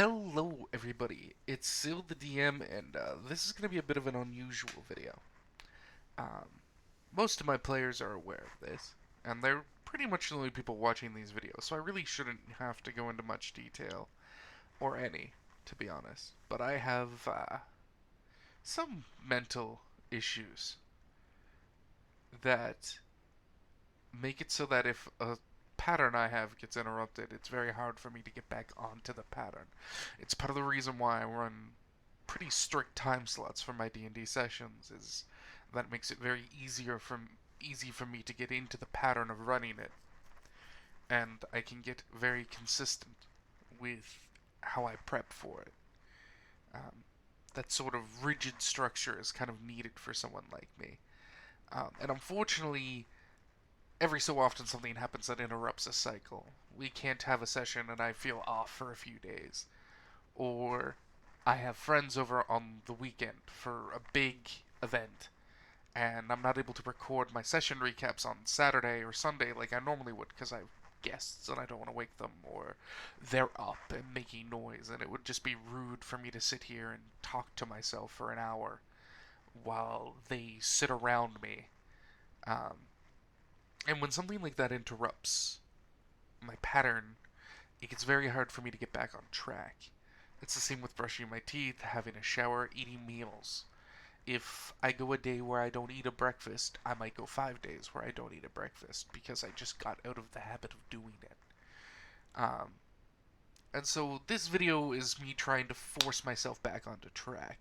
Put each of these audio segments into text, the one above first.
Hello, everybody. It's Sil the DM, and this is going to be a bit of an unusual video. Um, Most of my players are aware of this, and they're pretty much the only people watching these videos, so I really shouldn't have to go into much detail, or any, to be honest. But I have some mental issues that make it so that if a pattern I have gets interrupted, it's very hard for me to get back onto the pattern. It's part of the reason why I run pretty strict time slots for my D&D sessions, is that makes it very easy for me to get into the pattern of running it, and I can get very consistent with how I prep for it. Um, that sort of rigid structure is kind of needed for someone like me. And unfortunately, every so often something happens that interrupts a cycle. We can't have a session and I feel off for a few days. Or I have friends over on the weekend for a big event and I'm not able to record my session recaps on Saturday or Sunday like I normally would because I have guests and I don't want to wake them, or they're up and making noise and it would just be rude for me to sit here and talk to myself for an hour while they sit around me. Um, and when something like that interrupts my pattern, it gets very hard for me to get back on track. It's the same with brushing my teeth, having a shower, eating meals. If I go a day where I don't eat a breakfast, I might go 5 days where I don't eat a breakfast because I just got out of the habit of doing it. Um, and so this video is me trying to force myself back onto track,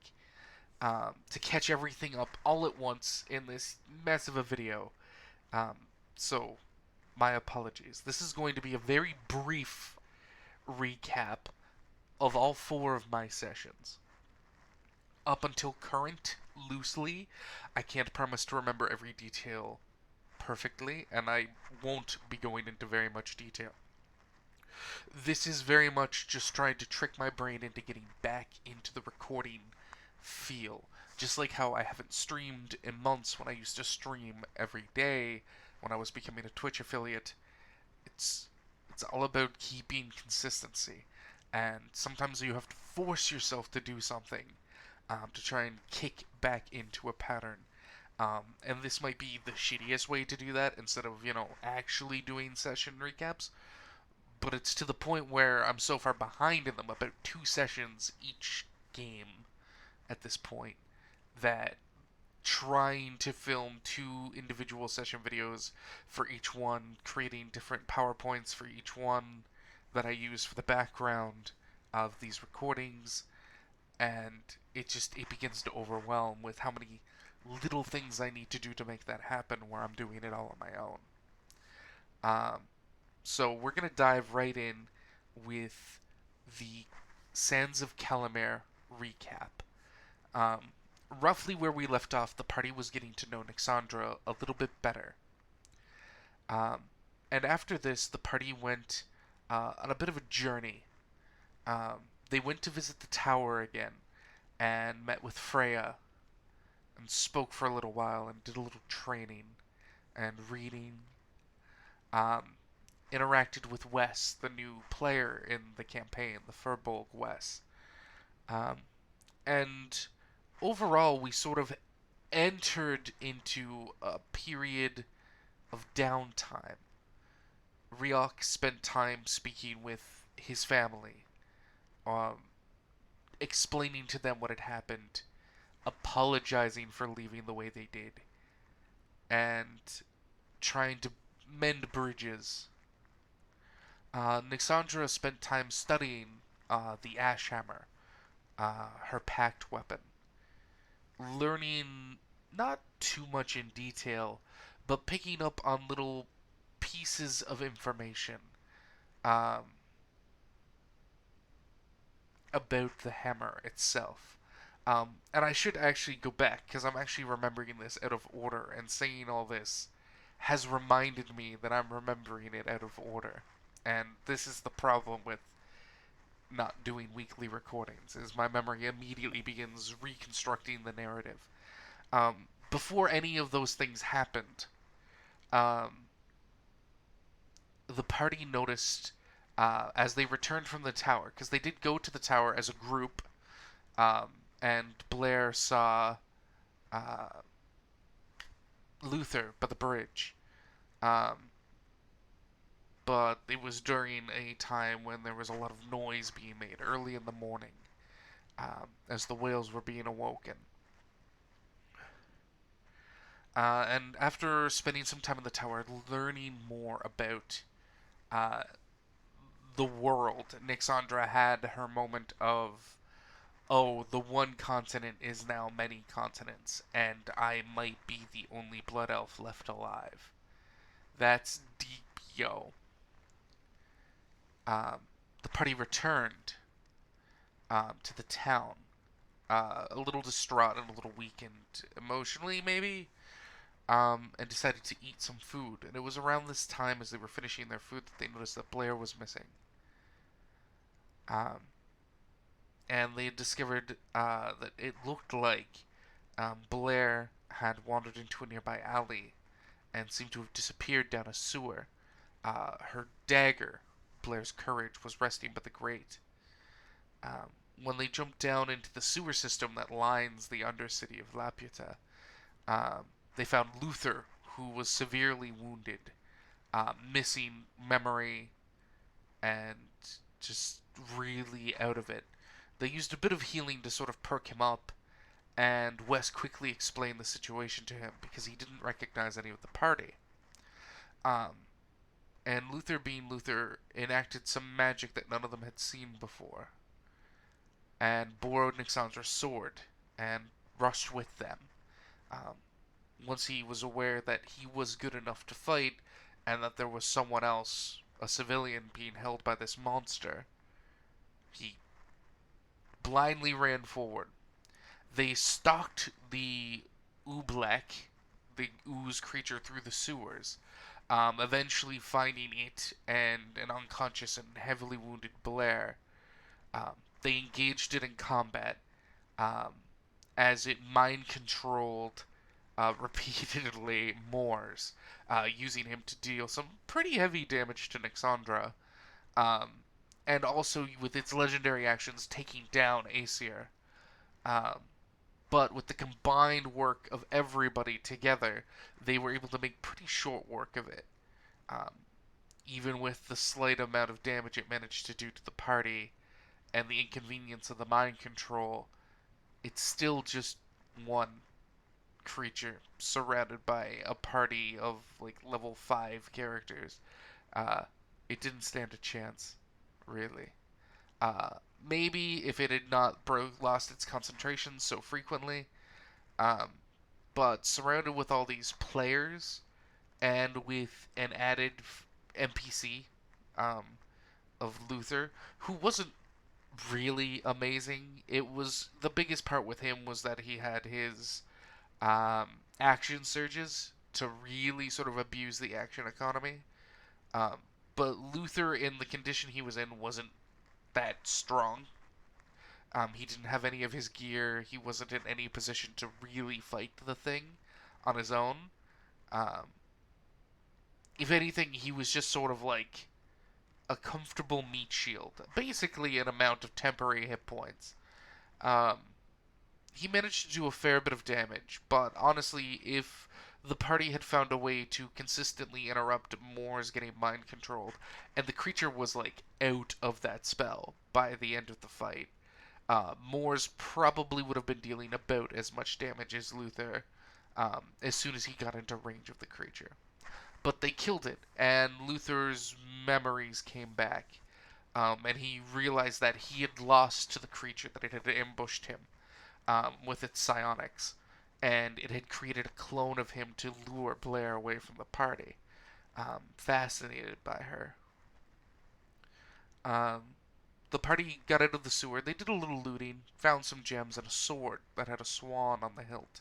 to catch everything up all at once in this massive a video. Um, so, my apologies. This is going to be a very brief recap of all four of my sessions. Up until current, loosely, I can't promise to remember every detail perfectly, and I won't be going into very much detail. This is very much just trying to trick my brain into getting back into the recording feel. Just like how I haven't streamed in months when I used to stream every day when I was becoming a Twitch affiliate. It's it's all about keeping consistency, and sometimes you have to force yourself to do something, to try and kick back into a pattern. And this might be the shittiest way to do that instead of, actually doing session recaps. But it's to the point where I'm so far behind in them, about 2 sessions each game at this point, that trying to film 2 individual session videos for each one, creating different PowerPoints for each one that I use for the background of these recordings, and it begins to overwhelm with how many little things I need to do to make that happen where I'm doing it all on my own. Um, so we're gonna dive right in with the Sands of Calimare recap. Um, Roughly where we left off, the party was getting to know Nixandra a little bit better. Um, and after this, the party went on a bit of a journey. They went to visit the tower again and met with Freya and spoke for a little while and did a little training and reading. Um, Interacted with Wes, the new player in the campaign, the Furbolg Wes. Um, and overall, we sort of entered into a period of downtime. Riok spent time speaking with his family, um, explaining to them what had happened, apologizing for leaving the way they did, and trying to mend bridges. Nixandra spent time studying the Ash Hammer, her pact weapon, learning not too much in detail, but picking up on little pieces of information, um, about the hammer itself. And I should actually go back because I'm actually remembering this out of order, and saying all this has reminded me that I'm remembering it out of order. And this is the problem with not doing weekly recordings, is my memory immediately begins reconstructing the narrative. Before any of those things happened, um, the party noticed as they returned from the tower, because they did go to the tower as a group, um, and Blair saw uh, Luther by the bridge. Um, but it was during a time when there was a lot of noise being made early in the morning, as the whales were being awoken. And after spending some time in the tower, learning more about uh, the world, Nixandra had her moment of, oh, the one continent is now many continents, and I might be the only blood elf left alive. That's deep, yo. Um, the party returned to the town, a little distraught and a little weakened emotionally, maybe, and decided to eat some food. And it was around this time, as they were finishing their food, that they noticed that Blair was missing. Um, and they discovered that it looked like Blair had wandered into a nearby alley and seemed to have disappeared down a sewer. Her dagger, Blair's courage, was resting by the grate. When they jumped down into the sewer system that lines the undercity of Laputa, um, they found Luther, who was severely wounded, missing memory, and just really out of it. They used a bit of healing to sort of perk him up, and Wes quickly explained the situation to him because he didn't recognize any of the party. Um, and Luther, being Luther, enacted some magic that none of them had seen before, and borrowed Nixandra's sword and rushed with them. Um, Once he was aware that he was good enough to fight and that there was someone else, a civilian, being held by this monster, he blindly ran forward. They stalked the Oobleck, the ooze creature, through the sewers, eventually finding it and an unconscious and heavily wounded Blair. They engaged it in combat, um, as it mind controlled repeatedly Moors, using him to deal some pretty heavy damage to Nixandra, um, and also with its legendary actions taking down Aesir. Um, but with the combined work of everybody together, they were able to make pretty short work of it. Um, Even with the slight amount of damage it managed to do to the party and the inconvenience of the mind control, it's still just one creature surrounded by a party of like level 5 characters. Uh, it didn't stand a chance, really. Uh, Maybe if it had not lost its concentration so frequently, um, but surrounded with all these players and with an added NPC um, of Luther, who wasn't really amazing. It was the biggest part with him was that he had his action surges to really sort of abuse the action economy. Um, but Luther, in the condition he was in, wasn't that strong. He didn't have any of his gear. He wasn't in any position to really fight the thing on his own. Um, if anything, he was just sort of like a comfortable meat shield, basically an amount of temporary hit points. Um, he managed to do a fair bit of damage, but honestly, if the party had found a way to consistently interrupt Moore's getting mind controlled, and the creature was like out of that spell by the end of the fight, Moore's probably would have been dealing about as much damage as Luther, as soon as he got into range of the creature. But they killed it, and Luther's memories came back, and he realized that he had lost to the creature, that it had ambushed him with its psionics, and it had created a clone of him to lure Blair away from the party. Fascinated by her. Um, the party got out of the sewer. They did a little looting, found some gems and a sword that had a swan on the hilt,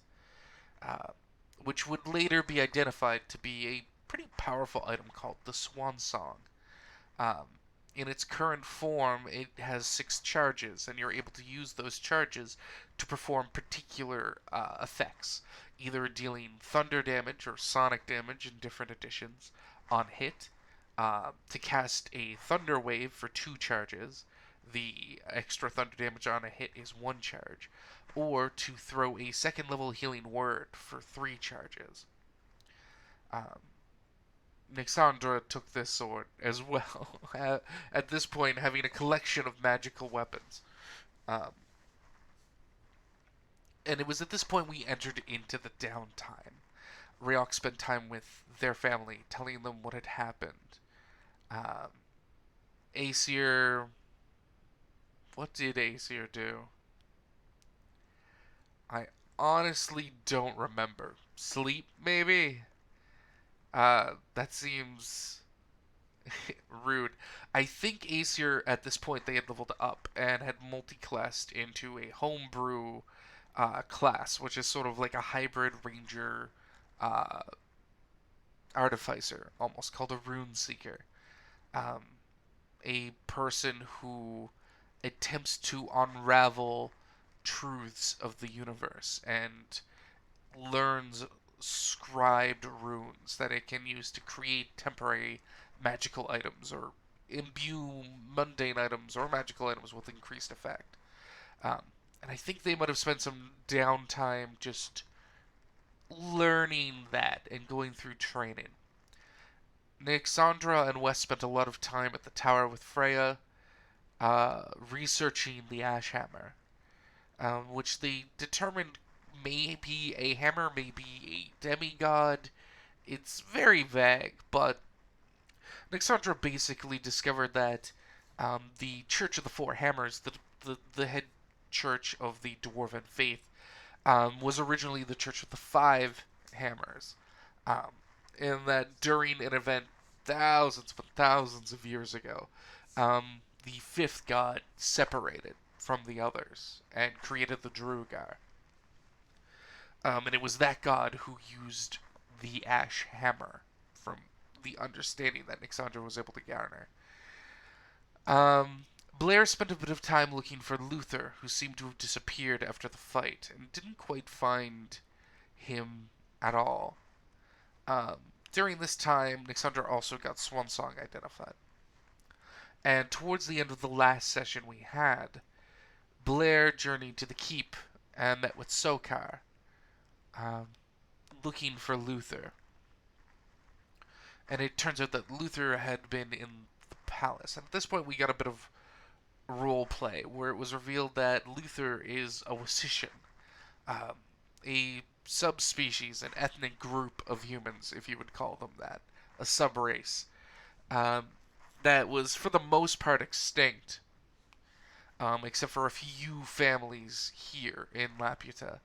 uh, which would later be identified to be a pretty powerful item called the Swan Song. Um, in its current form, it has 6 charges, and you're able to use those charges to perform particular effects, either dealing thunder damage or sonic damage in different editions on hit, to cast a Thunder Wave for 2 charges. The extra thunder damage on a hit is 1 charge. Or to throw a second level Healing Word for 3 charges. Um, Nixandra took this sword as well. At this point, having a collection of magical weapons. Um, and it was at this point we entered into the downtime. Ryok spent time with their family, telling them what had happened. Um, Aesir. What did Aesir do? I honestly don't remember. Sleep, maybe? That seems rude. I think Aesir, at this point, they had leveled up and had multi-classed into a homebrew class, which is sort of like a hybrid ranger uh, artificer, almost called a rune seeker. Um, a person who attempts to unravel truths of the universe and learns scribed runes that it can use to create temporary magical items or imbue mundane items or magical items with increased effect. Um, and I think they might have spent some downtime just learning that and going through training. Nixandra and Wes spent a lot of time at the tower with Freya, researching the Ash Hammer, which they determined may be a hammer, may be a demigod. It's very vague, but Nixandra basically discovered that the Church of the Four Hammers, the head church of the Dwarven faith, was originally the Church of the Five Hammers. Um, and that during an event thousands and thousands of years ago, the fifth god separated from the others and created the Drugar. And it was that god who used the Ash Hammer, from the understanding that Nixandra was able to garner. Um, Blair spent a bit of time looking for Luther, who seemed to have disappeared after the fight, and didn't quite find him at all. During this time, Nixandra also got Swansong identified. And towards the end of the last session we had, Blair journeyed to the keep and met with Sokar, um, looking for Luther. And it turns out that Luther had been in the palace. And at this point, we got a bit of role play where it was revealed that Luther is a Wasician, um, a subspecies, an ethnic group of humans, if you would call them that, a subrace, um, that was for the most part extinct, except for a few families here in Laputa.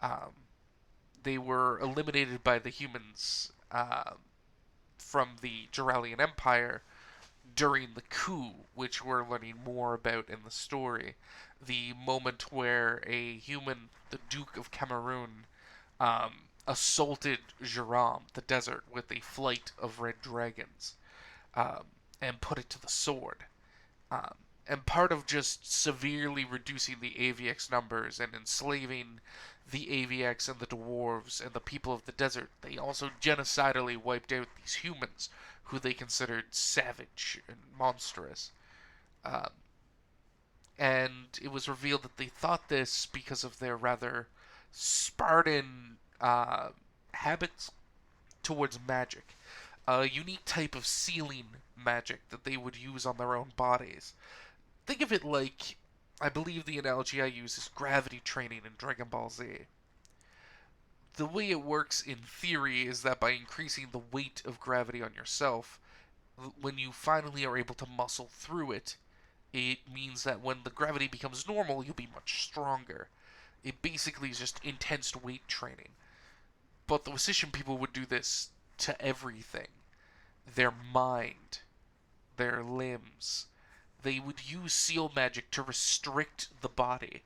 Um, they were eliminated by the humans from the Duralian Empire during the coup, which we're learning more about in the story. The moment where a human, the Duke of Cameroon, assaulted Jiram, the desert, with a flight of red dragons, um, and put it to the sword. Um, and part of just severely reducing the AVX numbers and enslaving the AVX and the dwarves and the people of the desert, they also genocidally wiped out these humans who they considered savage and monstrous. Um, and it was revealed that they thought this because of their rather Spartan habits towards magic. A unique type of sealing magic that they would use on their own bodies. Think of it like, I believe the analogy I use is gravity training in Dragon Ball Z. The way it works in theory is that by increasing the weight of gravity on yourself, when you finally are able to muscle through it, it means that when the gravity becomes normal, you'll be much stronger. It basically is just intense weight training. But the Wasician people would do this to everything. Their mind, their limbs. They would use seal magic to restrict the body.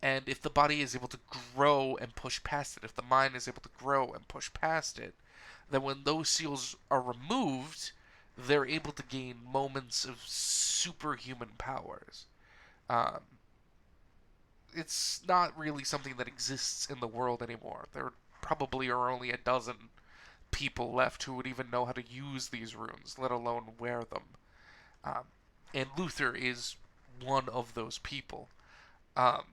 And if the body is able to grow and push past it, if the mind is able to grow and push past it, then when those seals are removed, they're able to gain moments of superhuman powers. Um, it's not really something that exists in the world anymore. There probably are only a dozen people left who would even know how to use these runes, let alone wear them. Um, and Luther is one of those people. Um,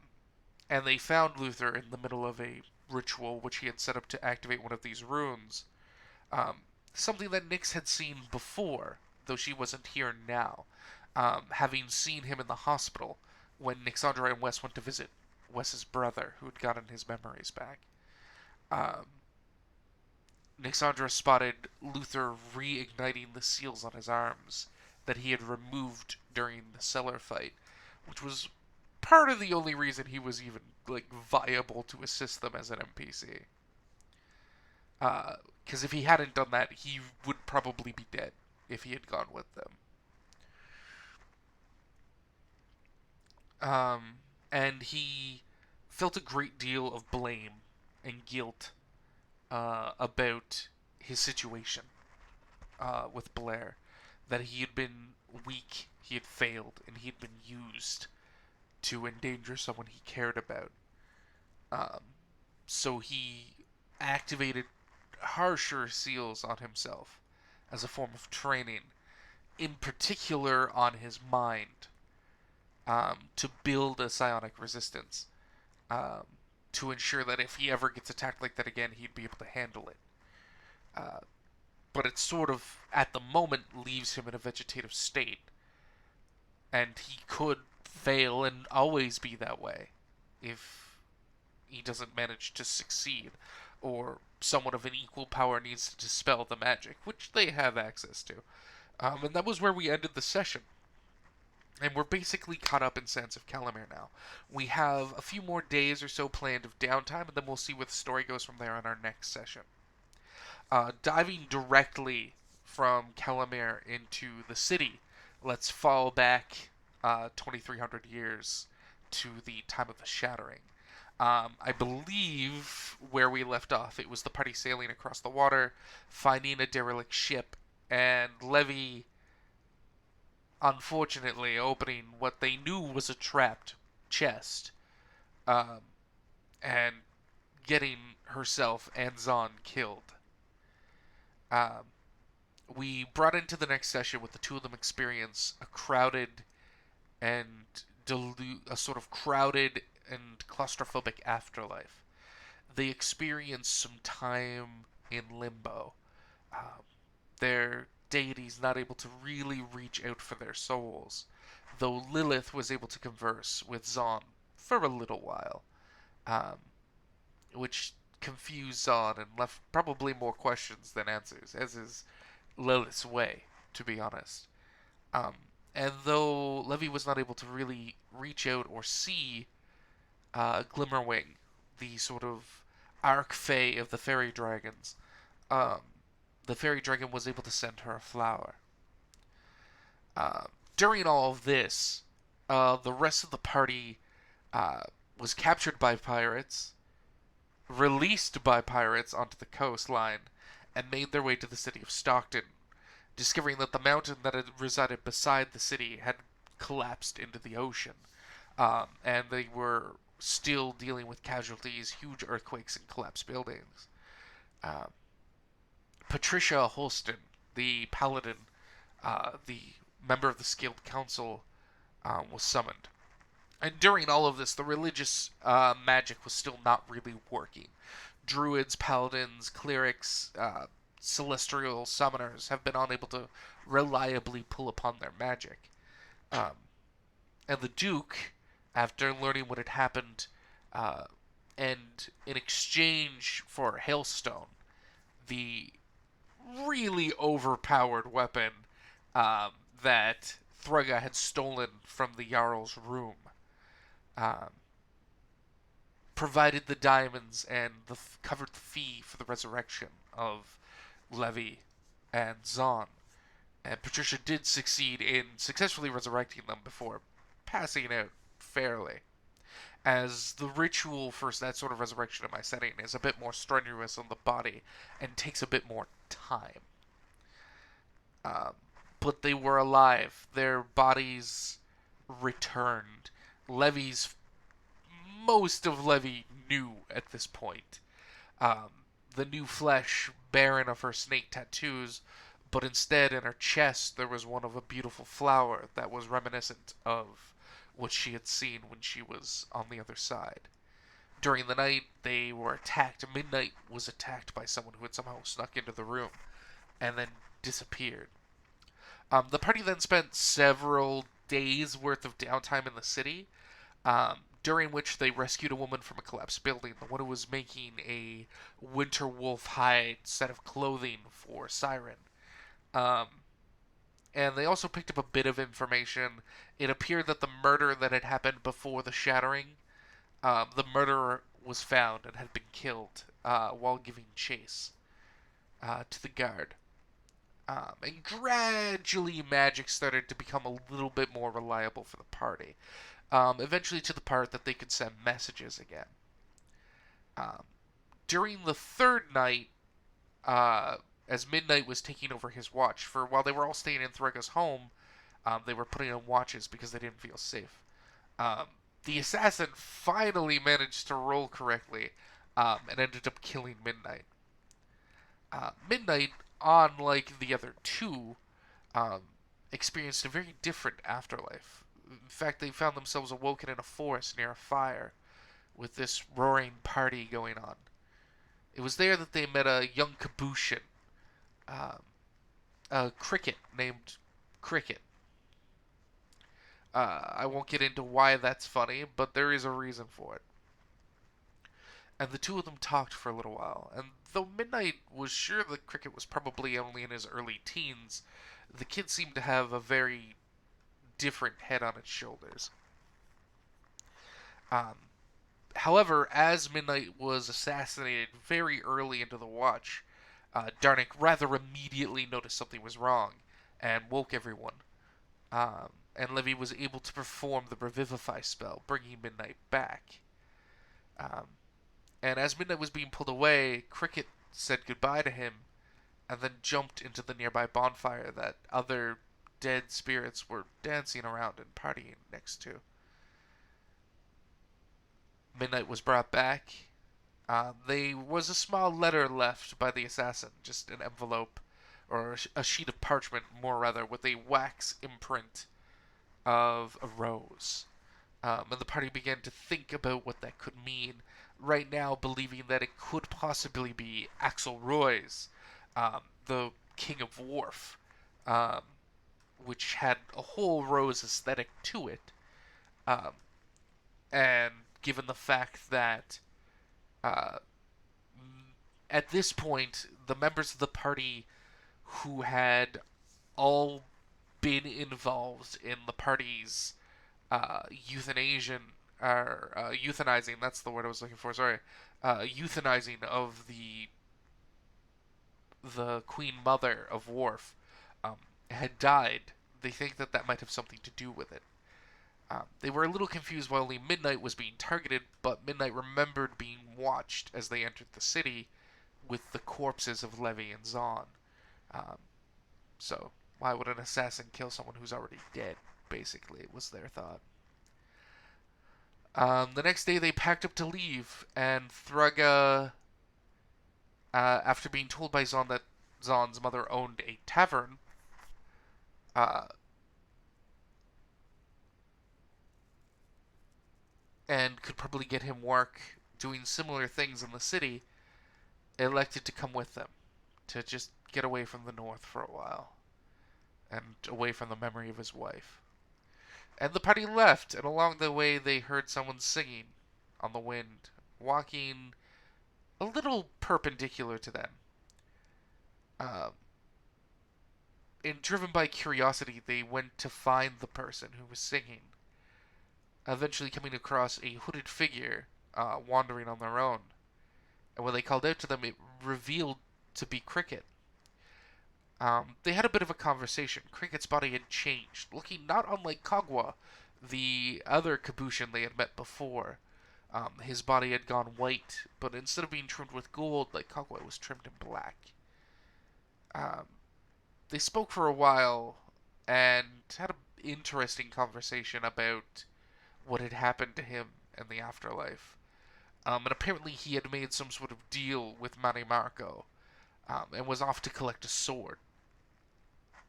and they found Luther in the middle of a ritual which he had set up to activate one of these runes. Um, Something that Nyx had seen before, though she wasn't here now, having seen him in the hospital when Nyxandra and Wes went to visit Wes's brother, who had gotten his memories back. Um, Nyxandra spotted Luther reigniting the seals on his arms that he had removed during the cellar fight, which was part of the only reason he was even viable to assist them as an NPC. Because if he hadn't done that, he would probably be dead if he had gone with them. Um, and he felt a great deal of blame and guilt about his situation with Blair. That he had been weak, he had failed, and he had been used to endanger someone he cared about. Um, so he activated harsher seals on himself as a form of training, in particular on his mind, to build a psionic resistance, um, to ensure that if he ever gets attacked like that again, he'd be able to handle it. Uh, but it sort of, at the moment, leaves him in a vegetative state, and he could fail and always be that way if he doesn't manage to succeed, or someone of an equal power needs to dispel the magic, which they have access to. And that was where we ended the session. And we're basically caught up in Sands of Calimare now. We have a few more days or so planned of downtime, and then we'll see where the story goes from there in our next session. Diving directly from Calimare into the city, let's fall back 2,300 years to the time of the Shattering. I believe where we left off, it was the party sailing across the water, finding a derelict ship, and Levy, unfortunately, opening what they knew was a trapped chest, um, and getting herself and Zahn killed. Um, we brought into the next session with the two of them experience a crowded and a sort of crowded and claustrophobic afterlife. They experience some time in limbo. Um, their deities not able to really reach out for their souls, though Lilith was able to converse with Zahn for a little while, um, which confused Zahn and left probably more questions than answers, as is Lilith's way, to be honest. Um, and though Levy was not able to really reach out or see Glimmerwing, the sort of archfey of the fairy dragons, um, the fairy dragon was able to send her a flower. Uh, During all of this, the rest of the party uh, was captured by pirates, released by pirates onto the coastline, and made their way to the city of Stockton, discovering that the mountain that had resided beside the city had collapsed into the ocean, and they were still dealing with casualties, huge earthquakes, and collapsed buildings. Um, Patricia Holston, the paladin, the member of the Scaled Council, was summoned. And during all of this, the religious magic was still not really working. Druids, paladins, clerics, celestial summoners have been unable to reliably pull upon their magic. Um, and the Duke, after learning what had happened, uh, and in exchange for Hailstone, the really overpowered weapon um, that Thrugga had stolen from the Jarl's room, um, provided the diamonds and covered the fee for the resurrection of Levy and Zahn. And Patricia did succeed in successfully resurrecting them before passing out fairly, as the ritual for that sort of resurrection in my setting is a bit more strenuous on the body and takes a bit more time. Um, but they were alive. Their bodies returned. Levy's most of Levy knew at this point. Um, the new flesh barren of her snake tattoos, but instead in her chest there was one of a beautiful flower that was reminiscent of what she had seen when she was on the other side. During the night, they were attacked. Midnight was attacked by someone who had somehow snuck into the room and then disappeared. The party then spent several days worth of downtime in the city, during which they rescued a woman from a collapsed building, the one who was making a winter wolf hide set of clothing for Siren. Um, and they also picked up a bit of information. It appeared that the murder that had happened before the Shattering, the murderer was found and had been killed while giving chase to the guard. And gradually, magic started to become a little bit more reliable for the party. Eventually, to the part that they could send messages again. Um, During the third night, uh, as Midnight was taking over his watch, for while they were all staying in Threga's home, they were putting on watches because they didn't feel safe. Um, the assassin finally managed to roll correctly and ended up killing Midnight. Midnight, unlike the other two, um, experienced a very different afterlife. In fact, they found themselves awoken in a forest near a fire with this roaring party going on. It was there that they met a young caboosian, um, a cricket named Cricket. I won't get into why that's funny, but there is a reason for it. And the two of them talked for a little while. And though Midnight was sure that Cricket was probably only in his early teens, the kid seemed to have a very different head on its shoulders. Um, However, as Midnight was assassinated very early into the watch, Darnik rather immediately noticed something was wrong and woke everyone. And Levy was able to perform the Revivify spell, bringing Midnight back. Um, and as Midnight was being pulled away, Cricket said goodbye to him and then jumped into the nearby bonfire that other dead spirits were dancing around and partying next to. Midnight was brought back. There was a small letter left by the assassin, just an envelope, or a sheet of parchment, more rather, with a wax imprint of a rose. And the party began to think about what that could mean, right now believing that it could possibly be Axel Roy's, the King of Wharf, um, which had a whole rose aesthetic to it. Um, and given the fact that uh, at this point, the members of the party who had all been involved in the party's euthanasian or euthanizing, that's the word I was looking for, sorry, euthanizing of the Queen Mother of Worf um, had died. They think that that might have something to do with it. They were a little confused why only Midnight was being targeted, but Midnight remembered being watched as they entered the city with the corpses of Levy and Zahn. Um, so, why would an assassin kill someone who's already dead? Basically, it was their thought. The next day, they packed up to leave, and Thraga, after being told by Zahn that Zahn's mother owned a tavern, uh, and could probably get him work doing similar things in the city, elected to come with them to just get away from the north for a while and away from the memory of his wife. And the party left, and along the way they heard someone singing on the wind, walking a little perpendicular to them. Um, and driven by curiosity, they went to find the person who was singing, eventually coming across a hooded figure wandering on their own. And when they called out to them, it revealed to be Cricket. They had a bit of a conversation. Cricket's body had changed, looking not unlike Kagwa, the other Kabushan they had met before. His body had gone white, but instead of being trimmed with gold like Kagwa, it was trimmed in black. Um, they spoke for a while and had an interesting conversation about what had happened to him in the afterlife. And apparently he had made some sort of deal with Manny Marco, and was off to collect a sword.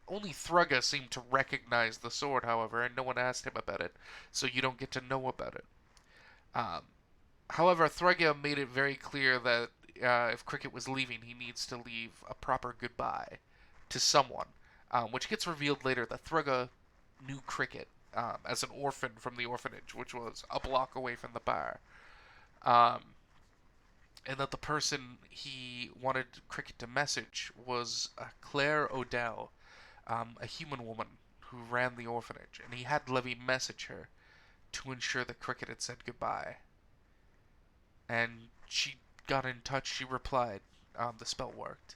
Only Thrugga seemed to recognize the sword, however, and no one asked him about it, so you don't get to know about it. Um, However, Thrugga made it very clear that if Cricket was leaving, he needs to leave a proper goodbye to someone, which gets revealed later that Thrugga knew Cricket as an orphan from the orphanage, which was a block away from the bar. Um, and that the person he wanted Cricket to message was Claire Odell, a human woman who ran the orphanage, and he had Levy message her to ensure that Cricket had said goodbye. And she got in touch. She replied. The spell worked.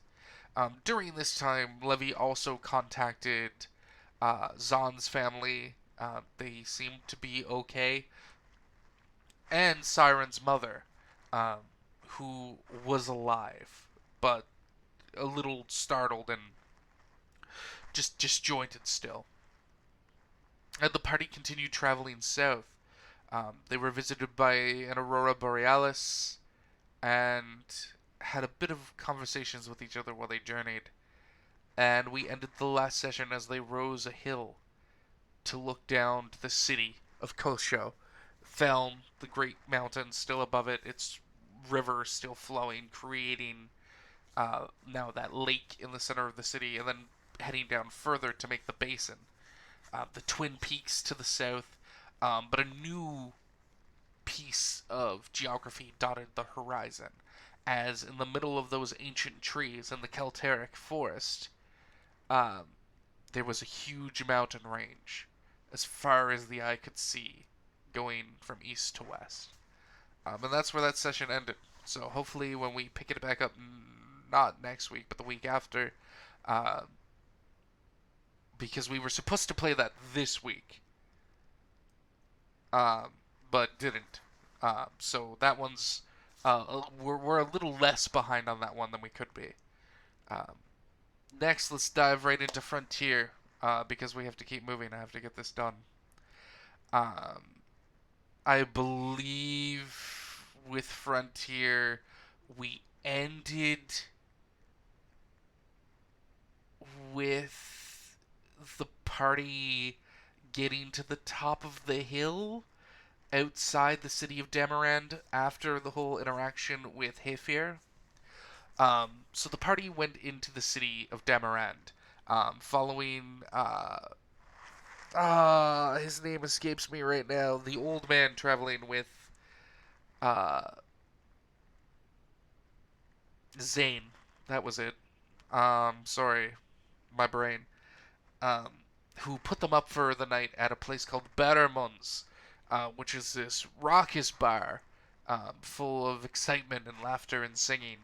During this time, Levy also contacted Zahn's family. They seemed to be okay, and Siren's mother, um, who was alive, but a little startled and just disjointed still. And the party continued traveling south. They were visited by an aurora borealis and had a bit of conversations with each other while they journeyed. And we ended the last session as they rose a hill to look down to the city of Kosho. Found the great mountain still above it, its river still flowing, creating now that lake in the center of the city, and then heading down further to make the basin. The Twin Peaks to the south, but a new piece of geography dotted the horizon, as in the middle of those ancient trees in the Celteric forest, um, there was a huge mountain range, as far as the eye could see, going from east to west. And that's where that session ended. So hopefully, when we pick it back up, not next week, but the week after, uh, because we were supposed to play that this week, um, but didn't. So that one's we're a little less behind on that one than we could be. Um, Next, let's dive right into Frontier because we have to keep moving. I have to get this done. Um, I believe with Frontier we ended with the party getting to the top of the hill outside the city of Damarand after the whole interaction with Hefir. So the party went into the city of Damarand, following. His name escapes me right now. The old man traveling with uh, Zane. That was it. Sorry, my brain. Um, who put them up for the night at a place called Barramunds, which is this raucous bar full of excitement and laughter and singing,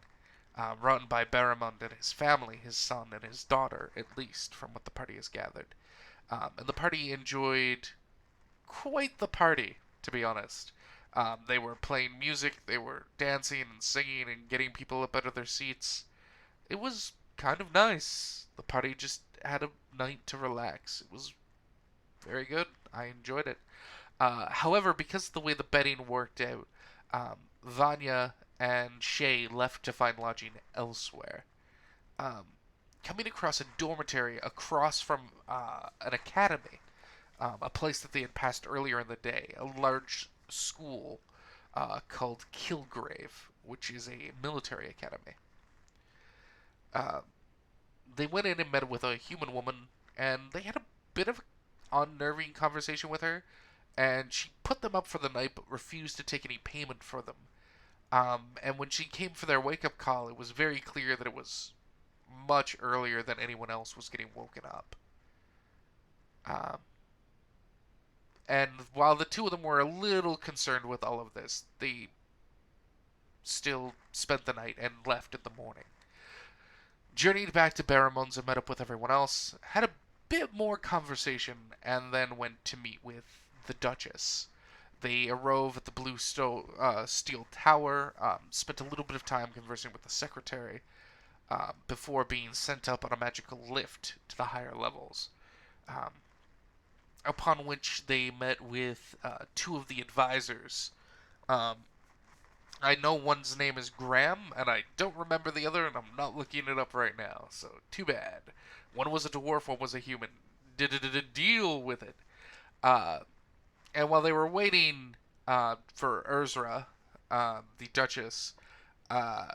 run by Barramund and his family, his son and his daughter, at least, from what the party has gathered. And the party enjoyed quite the party, to be honest. They were playing music, they were dancing and singing and getting people up out of their seats. It was kind of nice. The party just had a night to relax. It was very good. I enjoyed it. However, because of the way the betting worked out, Vanya and Shay left to find lodging elsewhere. Um, Coming across a dormitory across from an academy, a place that they had passed earlier in the day, a large school called Kilgrave, which is a military academy. Uh, they went in and met with a human woman, and they had a bit of unnerving conversation with her, and she put them up for the night but refused to take any payment for them. And when she came for their wake up call, it was very clear that it was much earlier than anyone else was getting woken up. Um, and while the two of them were a little concerned with all of this, they still spent the night and left in the morning. Journeyed back to Barramunds and met up with everyone else, had a bit more conversation, and then went to meet with the Duchess. They arrived at the Steel Tower, spent a little bit of time conversing with the secretary, before being sent up on a magical lift to the higher levels. Um, upon which they met with two of the advisors, um, I know one's name is Graham, and I don't remember the other, and I'm not looking it up right now. So too bad. One was a dwarf, one was a human. Did deal with it. Uh, and while they were waiting for Ursra, the Duchess, uh,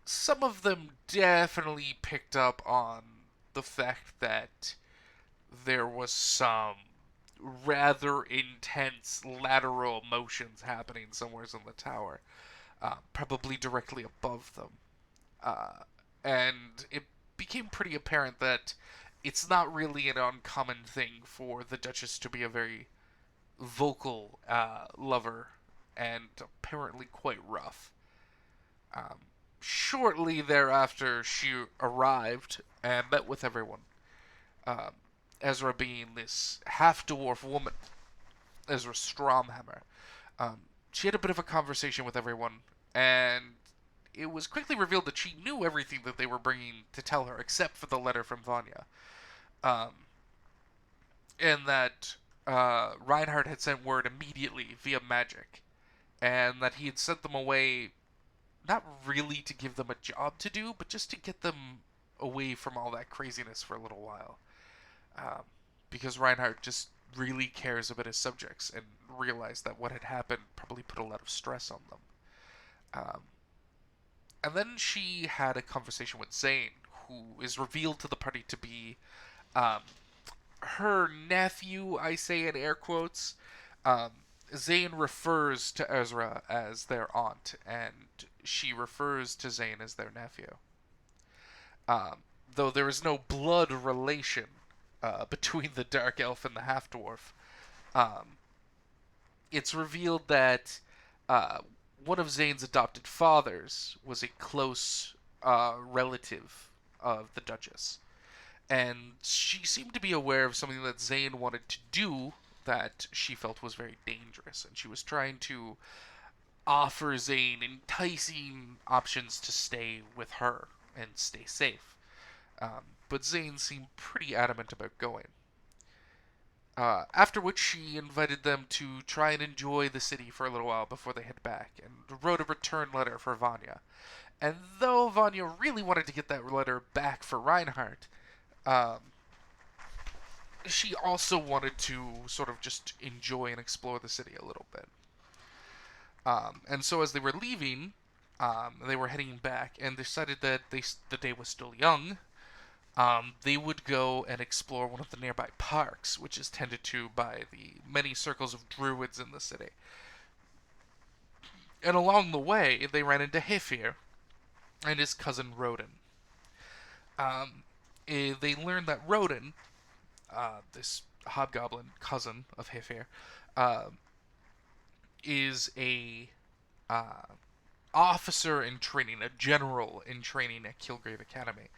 some of them definitely picked up on the fact that there was some rather intense lateral motions happening somewhere in the tower, probably directly above them. Uh, and it became pretty apparent that it's not really an uncommon thing for the Duchess to be a very vocal lover and apparently quite rough. Um, Shortly thereafter, she arrived and met with everyone. Um, Ezra being this half dwarf woman, Ezra Stromhammer. Um, she had a bit of a conversation with everyone, and it was quickly revealed that she knew everything that they were bringing to tell her, except for the letter from Vanya. Um, and that Reinhardt had sent word immediately via magic, and that he had sent them away not really to give them a job to do, but just to get them away from all that craziness for a little while. Um, because Reinhardt just really cares about his subjects and realized that what had happened probably put a lot of stress on them. Um, and then she had a conversation with Zane, who is revealed to the party to be um, her nephew, I say in air quotes. Um, Zane refers to Ezra as their aunt, and she refers to Zane as their nephew. Um, though there is no blood relation between the Dark Elf and the Half Dwarf, um, it's revealed that uh, one of Zane's adopted fathers was a close relative of the Duchess. And she seemed to be aware of something that Zane wanted to do that she felt was very dangerous. And she was trying to offer Zane enticing options to stay with her and stay safe. But Zane seemed pretty adamant about going. After which she invited them to try and enjoy the city for a little while before they head back, and wrote a return letter for Vanya. And though Vanya really wanted to get that letter back for Reinhardt, um, she also wanted to sort of just enjoy and explore the city a little bit. And so as they were leaving, they were heading back and decided that the day was still young. They would go and explore one of the nearby parks, which is tended to by the many circles of druids in the city. And along the way, they ran into Hefir and his cousin Rodin. Um, they learned that Rodin, this hobgoblin cousin of Hefir, uh, is a uh, officer in training, a general in training at Kilgrave Academy.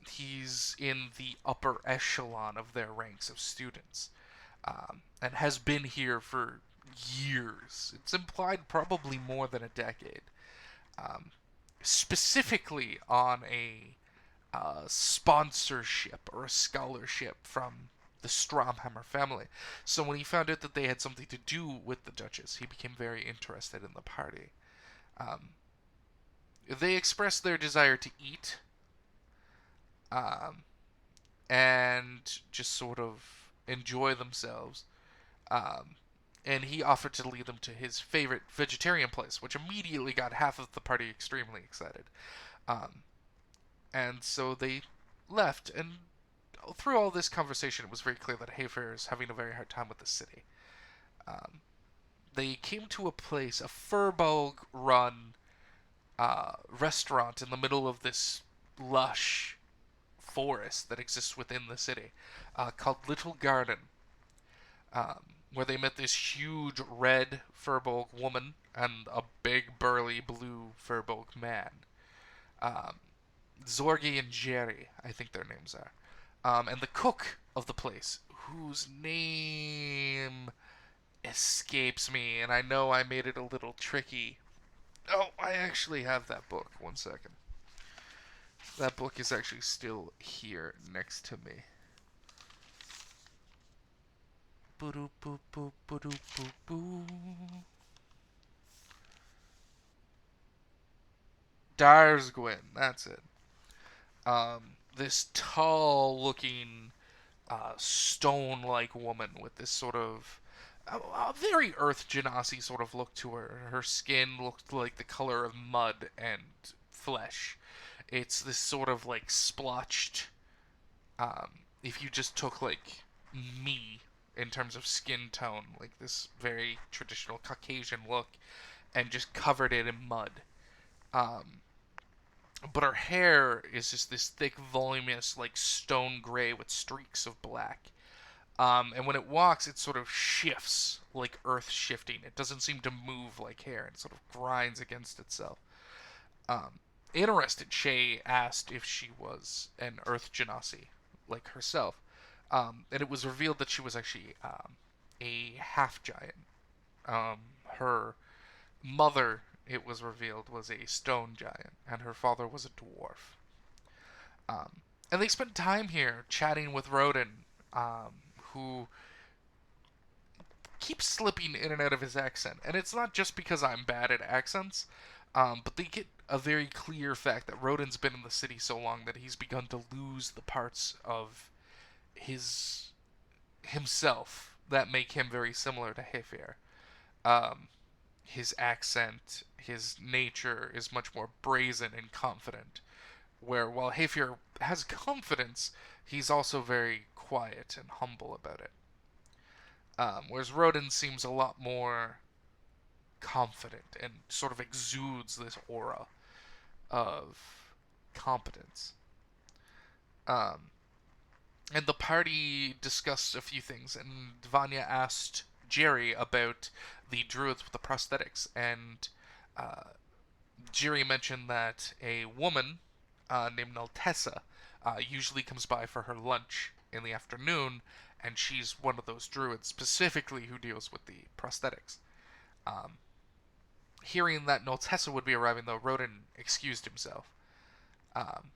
He's in the upper echelon of their ranks of students, and has been here for years. It's implied probably more than a decade. Um, Specifically on a sponsorship or a scholarship from the Stromhammer family. So when he found out that they had something to do with the Duchess, he became very interested in the party. Um, they expressed their desire to eat, um, and just sort of enjoy themselves. Um, and he offered to lead them to his favorite vegetarian place, which immediately got half of the party extremely excited. Um, and so they left, and through all this conversation, it was very clear that Hayfair is having a very hard time with the city. Um, they came to a place, a Furbolg-run restaurant in the middle of this lush forest that exists within the city, called Little Garden, where they met this huge red Furbolg woman and a big burly blue Furbolg man. Um, Zorgi and Jerry, I think their names are. And the cook of the place, whose name escapes me, and I know I made it a little tricky. Oh, I actually have that book. One second. That book is actually still here next to me. Darsgwyn, that's it. This tall-looking, stone-like woman with this sort of a very Earth Genasi sort of look to her. Her skin looked like the color of mud and flesh. It's this sort of like splotched. If you just took like me in terms of skin tone, like this very traditional Caucasian look, and just covered it in mud. Um, but her hair is just this thick, voluminous, like stone gray with streaks of black. And when it walks, it sort of shifts like earth shifting. It doesn't seem to move like hair. It sort of grinds against itself. Um, Interested, Shay asked if she was an Earth Genasi, like herself. And it was revealed that she was actually a half giant. Her mother, it was revealed, was a stone giant, and her father was a dwarf. And they spent time here chatting with Rodin, who keeps slipping in and out of his accent. And it's not just because I'm bad at accents, but they get a very clear fact that Rodin's been in the city so long that he's begun to lose the parts of his himself that make him very similar to Hefir. Um, his accent, his nature is much more brazen and confident. Where while Hefir has confidence, he's also very quiet and humble about it. Whereas Rodin seems a lot more confident and sort of exudes this aura of competence. Um, and the party discussed a few things, and Vanya asked Jerry about the druids with the prosthetics, and uh, Jerry mentioned that a woman named Naltessa usually comes by for her lunch in the afternoon, and she's one of those druids specifically who deals with the prosthetics. Um, Hearing that Naltessa would be arriving, though, Rodin excused himself um,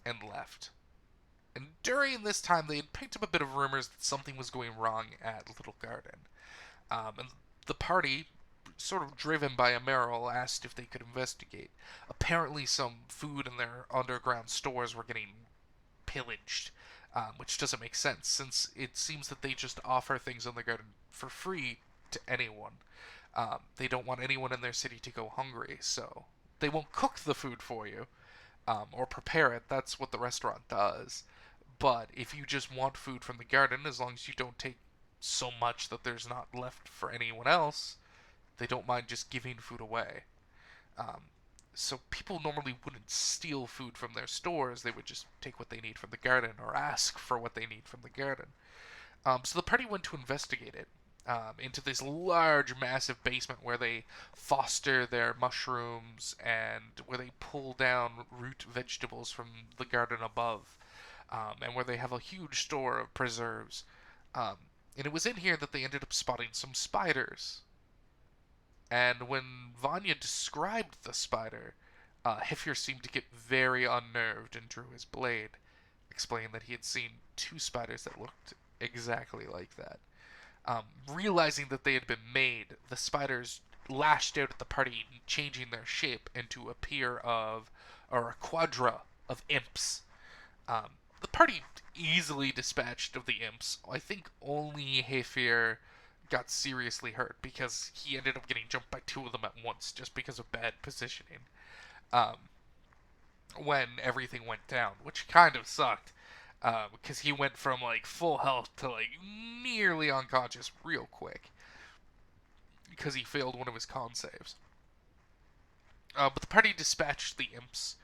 and left. And during this time, they had picked up a bit of rumors that something was going wrong at Little Garden. And the party, sort of driven by Emerald, asked if they could investigate. Apparently, some food in their underground stores were getting pillaged, which doesn't make sense, since it seems that they just offer things in the garden for free to anyone. They don't want anyone in their city to go hungry, so they won't cook the food for you or prepare it. That's what the restaurant does. But if you just want food from the garden, as long as you don't take so much that there's not left for anyone else, they don't mind just giving food away. Um, so people normally wouldn't steal food from their stores. They would just take what they need from the garden or ask for what they need from the garden. So the party went to investigate it into this large, massive basement where they foster their mushrooms and where they pull down root vegetables from the garden above, and where they have a huge store of preserves. Um, and it was in here that they ended up spotting some spiders. And when Vanya described the spider, Hefir seemed to get very unnerved and drew his blade, explaining that he had seen two spiders that looked exactly like that. Realizing that they had been made, the spiders lashed out at the party, changing their shape into a pair of, or a quadra of imps. The party easily dispatched of the imps. I think only Hefir got seriously hurt because he ended up getting jumped by two of them at once just because of bad positioning. Um, when everything went down, which kind of sucked because he went from like full health to like nearly unconscious real quick because he failed one of his con saves. But the party dispatched the imps,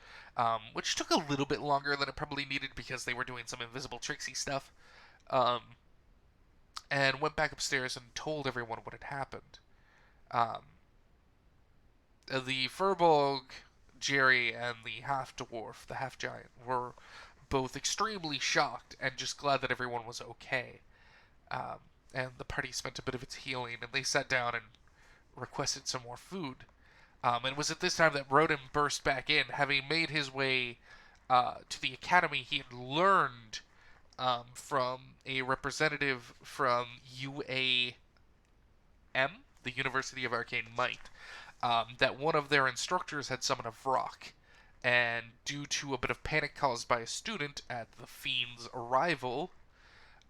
which took a little bit longer than it probably needed because they were doing some invisible tricksy stuff, um, and went back upstairs and told everyone what had happened. Um, the Furbolg, Jerry, and the half dwarf, the half giant, were both extremely shocked and just glad that everyone was okay. Um, and the party spent a bit of its healing, and they sat down and requested some more food. And it was at this time that Rodin burst back in, having made his way to the academy. He had learned from a representative from UAM, the University of Arcane Might, that one of their instructors had summoned a Vrock, and due to a bit of panic caused by a student at the Fiend's arrival,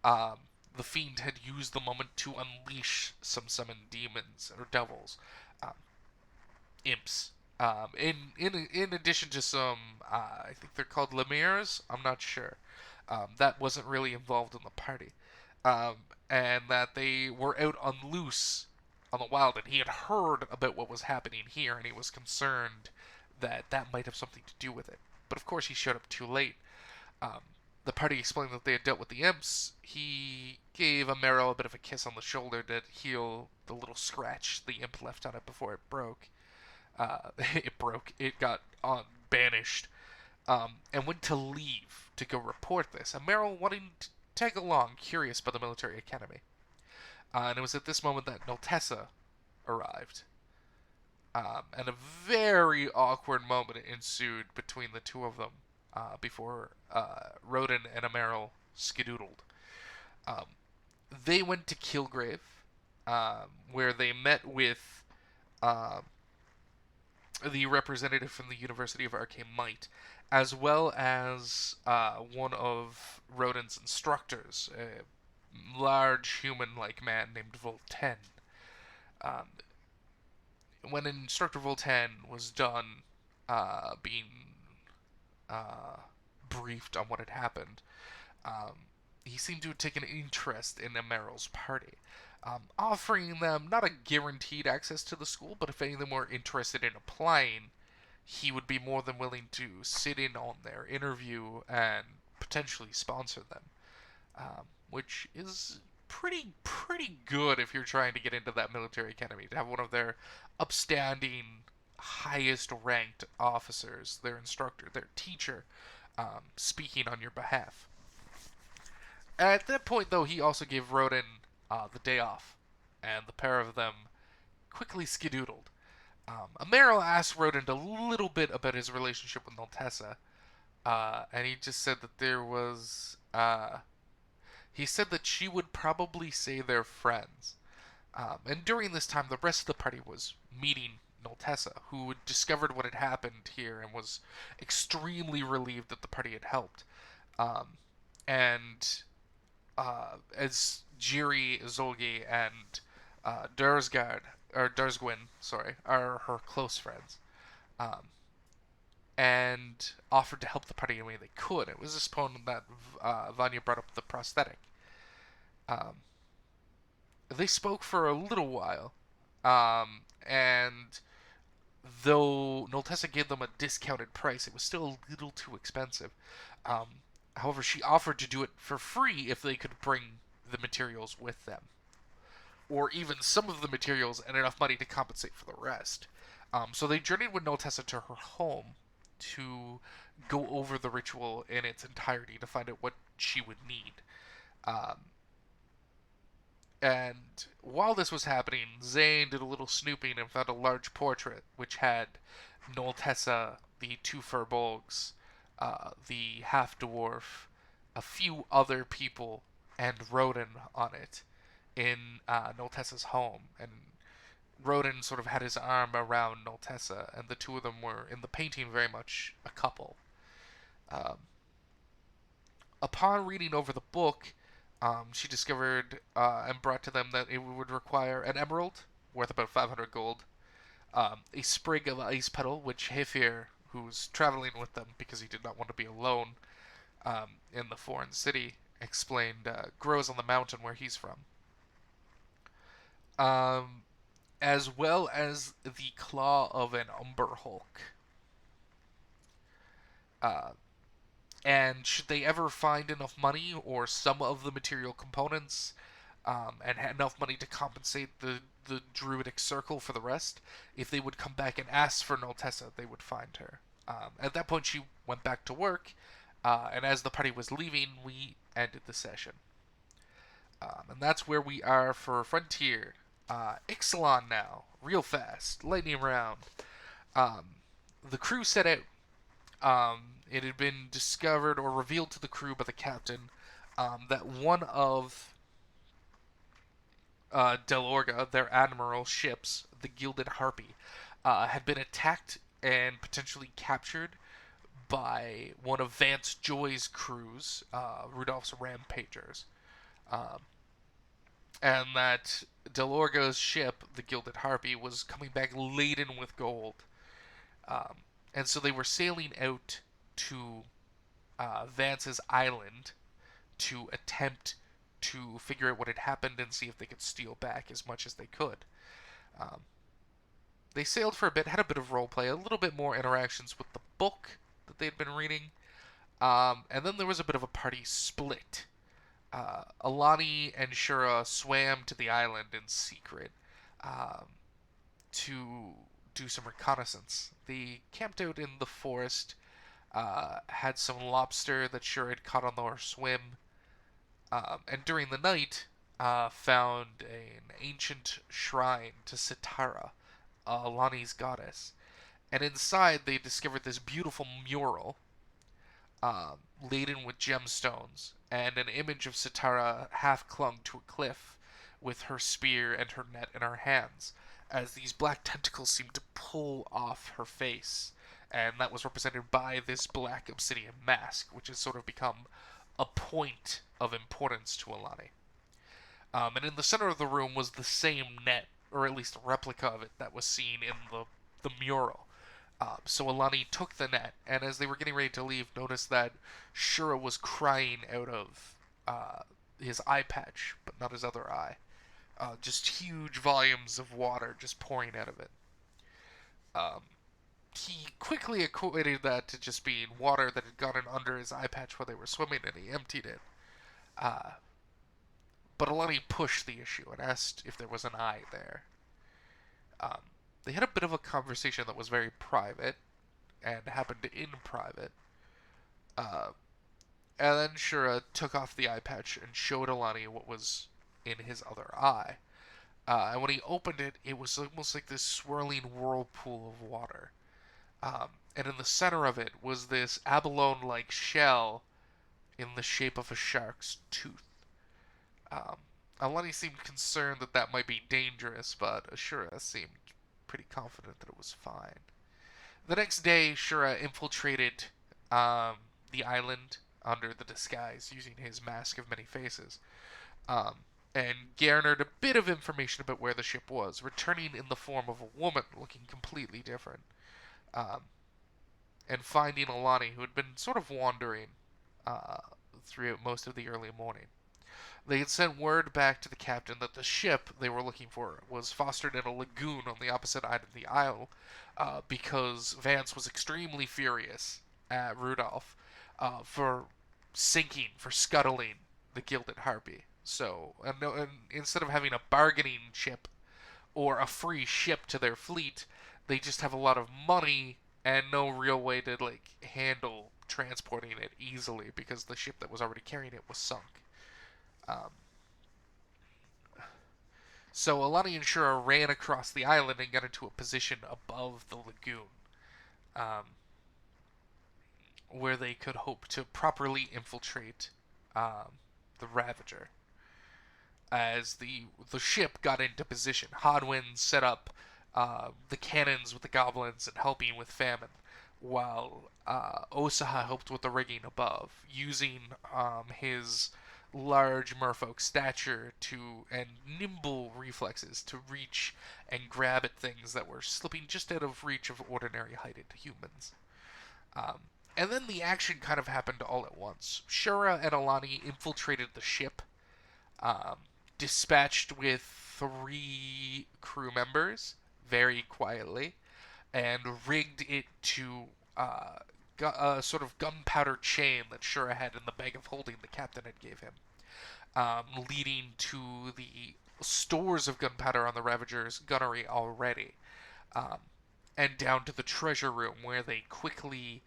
um, the Fiend had used the moment to unleash some summoned demons or devils, um, imps. In addition to some, I think they're called Lemire's. I'm not sure. That wasn't really involved in the party, um, and that they were out on loose on the wild, and he had heard about what was happening here, and he was concerned that that might have something to do with it. But of course, he showed up too late. Um, the party explained that they had dealt with the imps. He gave Amaro a bit of a kiss on the shoulder to heal the little scratch the imp left on it before it broke. It broke. It got banished, and went to leave to go report this. And Meryl wanting to tag along, curious by the military academy. And it was at this moment that Noltessa arrived. And a very awkward moment ensued between the two of them before Roden and Ameryl skedoodled. Um, they went to Kilgrave, where they met with um, the representative from the University of Arcane Might, as well as one of Roden's instructors, a large human-like man named Volten. Um, when Instructor Volten was done being uh, briefed on what had happened, he seemed to have taken an interest in Ameryl's party, offering them not a guaranteed access to the school, but if any of them were interested in applying, he would be more than willing to sit in on their interview and potentially sponsor them, which is pretty good if you're trying to get into that military academy, to have one of their upstanding, highest ranked officers, their instructor, their teacher, speaking on your behalf. At that point, though, he also gave Roden the day off, and the pair of them quickly skedoodled. Amaro asked Roden a little bit about his relationship with Noltessa, and he just said that there was. He said that she would probably say they're friends. And during this time, the rest of the party was meeting Noltessa, who had discovered what had happened here and was extremely relieved that the party had helped. Um, and as Jiri, Zolgi, and Darsgard, or Darsgwin, sorry, are her close friends, um, and offered to help the party any way they could. It was this point that Vanya brought up the prosthetic. Um, they spoke for a little while, and though Noltessa gave them a discounted price, it was still a little too expensive. Um, However, she offered to do it for free if they could bring the materials with them, or even some of the materials and enough money to compensate for the rest. So they journeyed with Noltessa to her home to go over the ritual in its entirety to find out what she would need. Um, and while this was happening, Zane did a little snooping and found a large portrait which had Noltessa, the two furbolgs, the half dwarf, a few other people, and Roden on it in Noltessa's home. And Roden sort of had his arm around Noltessa, and the two of them were in the painting very much a couple. Um, Upon reading over the book, she discovered and brought to them that it would require an emerald worth about 500 gold, a sprig of ice petal, which Hefir, who's traveling with them because he did not want to be alone in the foreign city, explained grows on the mountain where he's from. Um, as well as the claw of an Umber Hulk. Uh, and should they ever find enough money or some of the material components and had enough money to compensate the druidic circle for the rest, if they would come back and ask for Noltessa, they would find her. At that point, she went back to work, and as the party was leaving, we ended the session. And that's where we are for Frontier. Ixalan now, real fast, lightning round. Um, the crew set out. It had been discovered or revealed to the crew by the captain that one of Delorga, their admiral's ships, the Gilded Harpy, had been attacked and potentially captured by one of Vance Joy's crews, Rudolph's Rampagers, um, and that Delorga's ship, the Gilded Harpy, was coming back laden with gold. Um, and so they were sailing out to Vance's island to attempt to figure out what had happened and see if they could steal back as much as they could. Um, they sailed for a bit, had a bit of roleplay, a little bit more interactions with the book that they'd been reading, and then there was a bit of a party split. Alani and Shura swam to the island in secret um, to do some reconnaissance. They camped out in the forest, had some lobster that Shura had caught on their swim, and during the night, found an ancient shrine to Sitara, Alani's goddess. And inside, they discovered this beautiful mural laden with gemstones, and an image of Sitara half clung to a cliff with her spear and her net in her hands, as these black tentacles seemed to pull off her face. And that was represented by this black obsidian mask, which has sort of become a point of importance to Alani. And in the center of the room was the same net, or at least a replica of it, that was seen in the mural. So Alani took the net, and as they were getting ready to leave, noticed that Shura was crying out of his eye patch, but not his other eye. Just huge volumes of water just pouring out of it. Um, he quickly equated that to just being water that had gotten under his eye patch while they were swimming, and he emptied it. Uh, but Alani pushed the issue and asked if there was an eye there. Um, they had a bit of a conversation that was very private and happened in private. Uh, and then Shura took off the eye patch and showed Alani what was in his other eye. And when he opened it, it was almost like this swirling whirlpool of water. And in the center of it was this abalone-like shell in the shape of a shark's tooth. Um, Alani seemed concerned that that might be dangerous, but Ashura seemed pretty confident that it was fine. The next day, Shura infiltrated the island under the disguise using his mask of many faces, um, and garnered a bit of information about where the ship was, returning in the form of a woman looking completely different, um, and finding Alani, who had been sort of wandering uh, throughout most of the early morning. They had sent word back to the captain that the ship they were looking for was fostered in a lagoon on the opposite side of the isle, because Vance was extremely furious at Rudolph for sinking, for scuttling the Gilded Harpy. So, and instead of having a bargaining chip or a free ship to their fleet, they just have a lot of money and no real way to handle transporting it easily because the ship that was already carrying it was sunk. Um, so Alani and Shura ran across the island and got into a position above the lagoon, um, where they could hope to properly infiltrate the Ravager. As the ship got into position, Hodwin set up the cannons with the goblins and helping with famine, while Osaha helped with the rigging above, using his large merfolk stature and nimble reflexes to reach and grab at things that were slipping just out of reach of ordinary heighted humans. Um, and then the action kind of happened all at once. Shura and Alani infiltrated the ship, um, dispatched with 3 crew members very quietly, and rigged it to a sort of gunpowder chain that Shura had in the bag of holding the captain had gave him, leading to the stores of gunpowder on the Ravager's gunnery already, um, and down to the treasure room where they quickly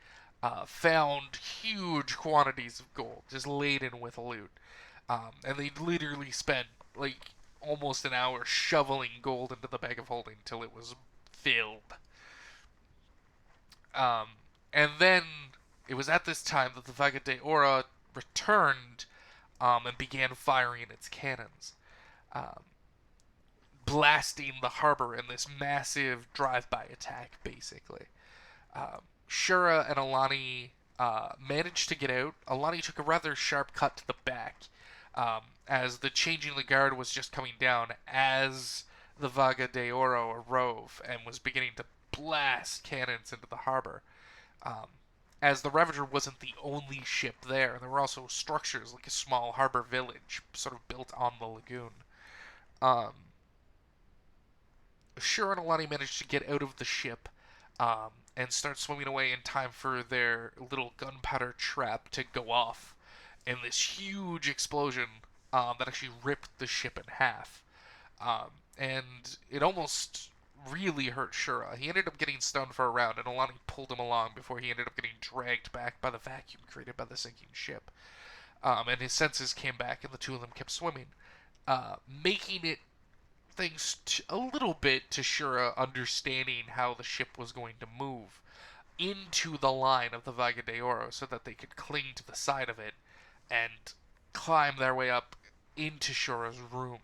found huge quantities of gold just laden with loot. And they literally spent almost an hour shoveling gold into the bag of holding till it was filled. Um, and then it was at this time that the Vaga de Ora returned and began firing its cannons. Um, blasting the harbor in this massive drive-by attack, basically. Shura and Alani managed to get out. Alani took a rather sharp cut to the back as the changing the guard was just coming down as the Vaga de Oro arose and was beginning to blast cannons into the harbor. Um, as the Ravager wasn't the only ship there were also structures like a small harbor village sort of built on the lagoon. Um, Shura and Alani managed to get out of the ship and start swimming away in time for their little gunpowder trap to go off in this huge explosion that actually ripped the ship in half. And it almost really hurt Shura. He ended up getting stunned for a round, and Alani pulled him along before he ended up getting dragged back by the vacuum created by the sinking ship. And his senses came back, and the two of them kept swimming, making it thanks to, a little bit to Shura understanding how the ship was going to move into the line of the Vaga de Oro so that they could cling to the side of it and climb their way up into Shura's room,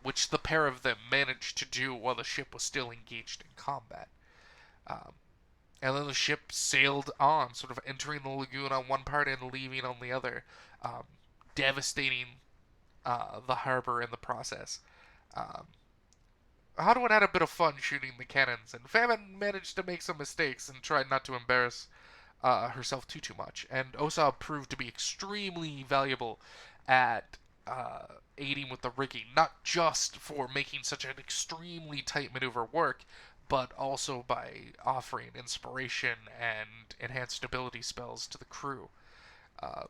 which the pair of them managed to do while the ship was still engaged in combat. Um, and then the ship sailed on, sort of entering the lagoon on one part and leaving on the other, um, devastating the harbor in the process. Um, Hadouin had a bit of fun shooting the cannons, and Famine managed to make some mistakes and tried not to embarrass herself too much. And Osa proved to be extremely valuable at aiding with the rigging, not just for making such an extremely tight maneuver work, but also by offering inspiration and enhanced ability spells to the crew. Uh,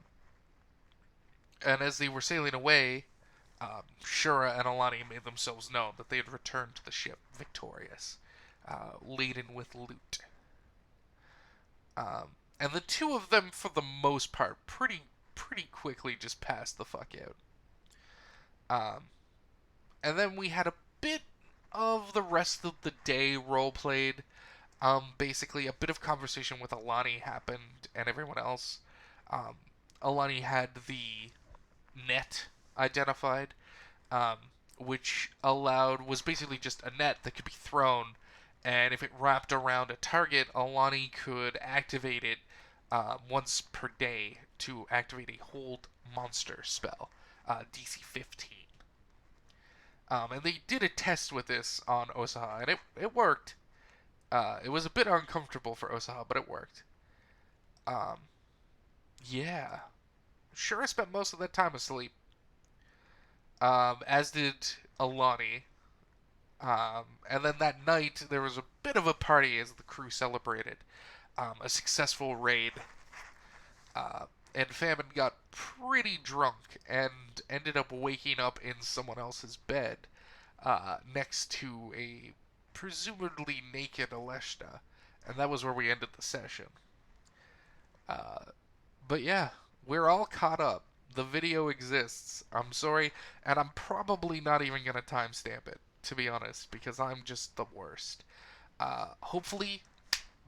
and as they were sailing away, Shura and Alani made themselves known that they had returned to the ship victorious, laden with loot. And the two of them, for the most part, pretty quickly just passed the fuck out. Um, and then we had a bit of the rest of the day role played. Basically, a bit of conversation with Alani happened and everyone else. Um, Alani had the net identified, um, which was basically just a net that could be thrown, and if it wrapped around a target, Alani could activate it once per day to activate a hold monster spell, DC 15. And they did a test with this on Osaha, and it worked. It was a bit uncomfortable for Osaha, but it worked. Um, yeah. Sure, I spent most of that time asleep. As did Alani. And then that night, there was a bit of a party as the crew celebrated a successful raid. And Famine got pretty drunk and ended up waking up in someone else's bed next to a presumably naked Aleshna. And that was where we ended the session. Uh, but yeah, we're all caught up. The video exists. I'm sorry, and I'm probably not even going to timestamp it, to be honest, because I'm just the worst. Hopefully,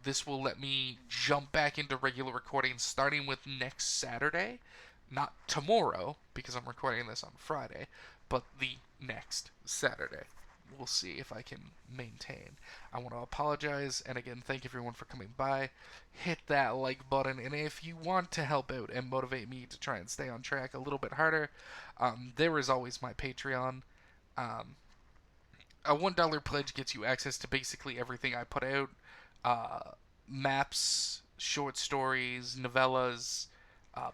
this will let me jump back into regular recording starting with next Saturday. Not tomorrow, because I'm recording this on Friday, but the next Saturday. We'll see if I can maintain. I want to apologize, and again, thank everyone for coming by. Hit that like button, and if you want to help out and motivate me to try and stay on track a little bit harder, there is always my Patreon. Um, a $1 pledge gets you access to basically everything I put out. Maps, short stories, novellas,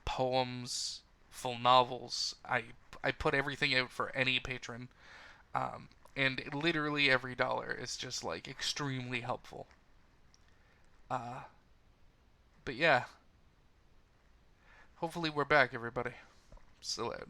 poems, full novels. I put everything out for any patron. Um, and literally every dollar is just like extremely helpful. Uh, but yeah, hopefully we're back, everybody. Still out.